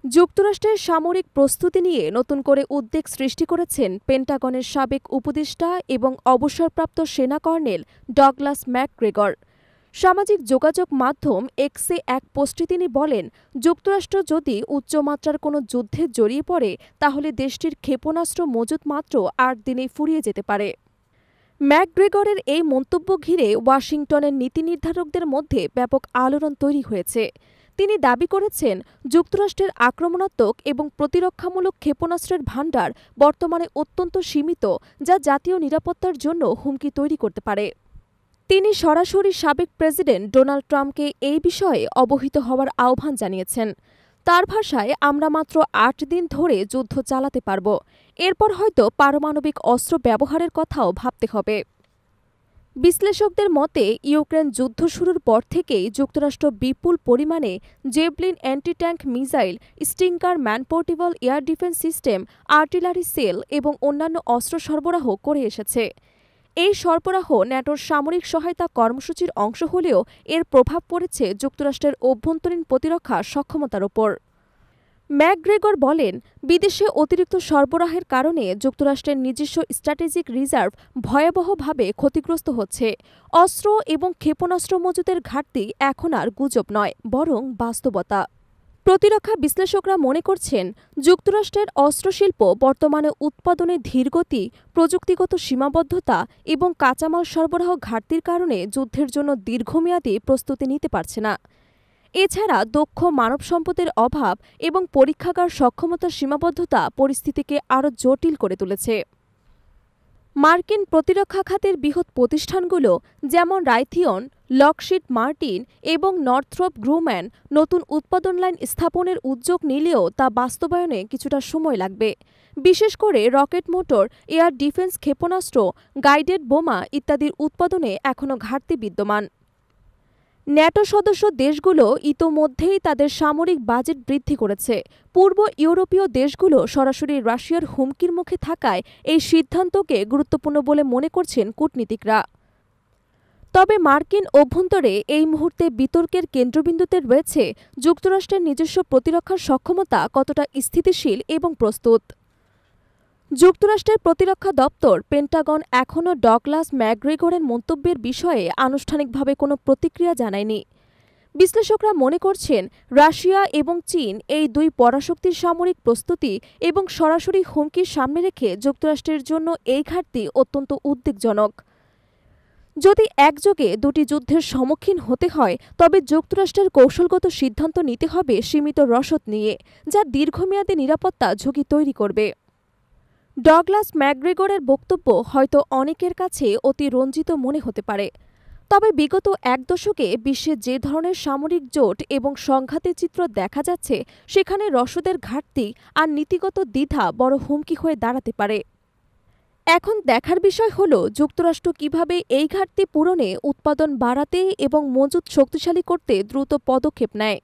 যুক্তরাষ্ট্রের সামরিক প্রস্তুতি নিয়ে নতুন করে উদ্বেগ সৃষ্টি করেছেন পেন্টাগনের সাবেক উপদেষ্টা এবং অবসরপ্রাপ্ত সেনা কর্নেল ডগলাস ম্যাকগ্রেগর। সামাজিক যোগাযোগ মাধ্যম এক্সে এক পোস্টে তিনি বলেন, যুক্তরাষ্ট্র যদি উচ্চমাত্রার কোনো যুদ্ধে জড়িয়ে পড়ে তাহলে দেশটির ক্ষেপণাস্ত্র মজুত মাত্র ৮ দিনেই ফুরিয়ে যেতে পারে। ম্যাকগ্রেগরের এই মন্তব্য ঘিরে ওয়াশিংটনের নীতি নির্ধারকদের মধ্যে ব্যাপক আলোড়ন তৈরি হয়েছে। তিনি দাবি করেছেন, যুক্তরাষ্ট্রের আক্রমণাত্মক এবং প্রতিরক্ষামূলক ক্ষেপণাস্ত্রের ভাণ্ডার বর্তমানে অত্যন্ত সীমিত, যা জাতীয় নিরাপত্তার জন্য হুমকি তৈরি করতে পারে। তিনি সরাসরি সাবেক প্রেসিডেন্ট ডোনাল্ড ট্রাম্পকে এই বিষয়ে অবহিত হওয়ার আহ্বান জানিয়েছেন। তার ভাষায়, আমরা মাত্র ৮ দিন ধরে যুদ্ধ চালাতে পারব, এরপর হয়তো পারমাণবিক অস্ত্র ব্যবহারের কথাও ভাবতে হবে। বিশ্লেষকদের মতে, ইউক্রেন যুদ্ধ শুরুর পর থেকেই যুক্তরাষ্ট্র বিপুল পরিমাণে javelin anti tank missile, stinger man portable air defence system, artillery shell এবং অন্যান্য অস্ত্র সরবরাহ করে এসেছে। এই সরবরাহ ন্যাটোর সামরিক সহায়তা কর্মসূচির অংশ হলেও এর প্রভাব পড়েছে যুক্তরাষ্ট্রের অভ্যন্তরীণ প্রতিরক্ষা সক্ষমতার ওপর। ম্যাকগ্রেগর বলেন, বিদেশে অতিরিক্ত সরবরাহের কারণে যুক্তরাষ্ট্রের নিজস্ব স্ট্র্যাটেজিক রিজার্ভ ভয়াবহভাবে ক্ষতিগ্রস্ত হচ্ছে। অস্ত্র এবং ক্ষেপণাস্ত্র মজুতের ঘাটতি এখন আর গুজব নয়, বরং বাস্তবতা। প্রতিরক্ষা বিশ্লেষকরা মনে করছেন, যুক্তরাষ্ট্রের অস্ত্রশিল্প বর্তমানে উৎপাদনে ধীরগতি, প্রযুক্তিগত সীমাবদ্ধতা এবং কাঁচামাল সরবরাহ ঘাটতির কারণে যুদ্ধের জন্য দীর্ঘমেয়াদী প্রস্তুতি নিতে পারছে না। এছাড়া দক্ষ মানব সম্পদের অভাব এবং পরীক্ষাগার সক্ষমতার সীমাবদ্ধতা পরিস্থিতিকে আরও জটিল করে তুলেছে। মার্কিন প্রতিরক্ষা খাতের বৃহৎ প্রতিষ্ঠানগুলো যেমন রাইথিয়ন, লকহিড মার্টিন এবং নর্থ্রপ গ্রুম্যান নতুন উৎপাদন লাইন স্থাপনের উদ্যোগ নিলেও তা বাস্তবায়নে কিছুটা সময় লাগবে। বিশেষ করে রকেট মোটর, এয়ার ডিফেন্স ক্ষেপণাস্ত্র, গাইডেড বোমা ইত্যাদির উৎপাদনে এখনও ঘাটতি বিদ্যমান। ন্যাটো সদস্য দেশগুলো ইতোমধ্যেই তাদের সামরিক বাজেট বৃদ্ধি করেছে। পূর্ব ইউরোপীয় দেশগুলো সরাসরি রাশিয়ার হুমকির মুখে থাকায় এই সিদ্ধান্তকে গুরুত্বপূর্ণ বলে মনে করছেন কূটনীতিকরা। তবে মার্কিন অভ্যন্তরে এই মুহূর্তে বিতর্কের কেন্দ্রবিন্দুতে রয়েছে যুক্তরাষ্ট্রের নিজস্ব প্রতিরক্ষার সক্ষমতা কতটা স্থিতিশীল এবং প্রস্তুত। যুক্তরাষ্ট্রের প্রতিরক্ষা দপ্তর পেন্টাগন এখনও ডগলাস ম্যাকগ্রেগরের মন্তব্যের বিষয়ে আনুষ্ঠানিকভাবে কোনো প্রতিক্রিয়া জানায়নি। বিশ্লেষকরা মনে করছেন, রাশিয়া এবং চীন এই দুই পরাশক্তির সামরিক প্রস্তুতি এবং সরাসরি হুমকির সামনে রেখে যুক্তরাষ্ট্রের জন্য এই ঘাটতি অত্যন্ত উদ্বেগজনক। যদি একযোগে দুটি যুদ্ধের সম্মুখীন হতে হয় তবে যুক্তরাষ্ট্রের কৌশলগত সিদ্ধান্ত নিতে হবে সীমিত রসদ নিয়ে, যা দীর্ঘমেয়াদী নিরাপত্তা ঝুঁকি তৈরি করবে। ডগলাস ম্যাকগ্রেগরের বক্তব্য হয়তো অনেকের কাছে অতি রঞ্জিত মনে হতে পারে, তবে বিগত এক দশকে বিশ্বে যে ধরনের সামরিক জোট এবং সংঘাতের চিত্র দেখা যাচ্ছে, সেখানে রসদের ঘাটতি আর নীতিগত দ্বিধা বড় হুমকি হয়ে দাঁড়াতে পারে। এখন দেখার বিষয় হল যুক্তরাষ্ট্র কিভাবে এই ঘাটতি পূরণে, উৎপাদন বাড়াতে এবং মজুত শক্তিশালী করতে দ্রুত পদক্ষেপ নেয়।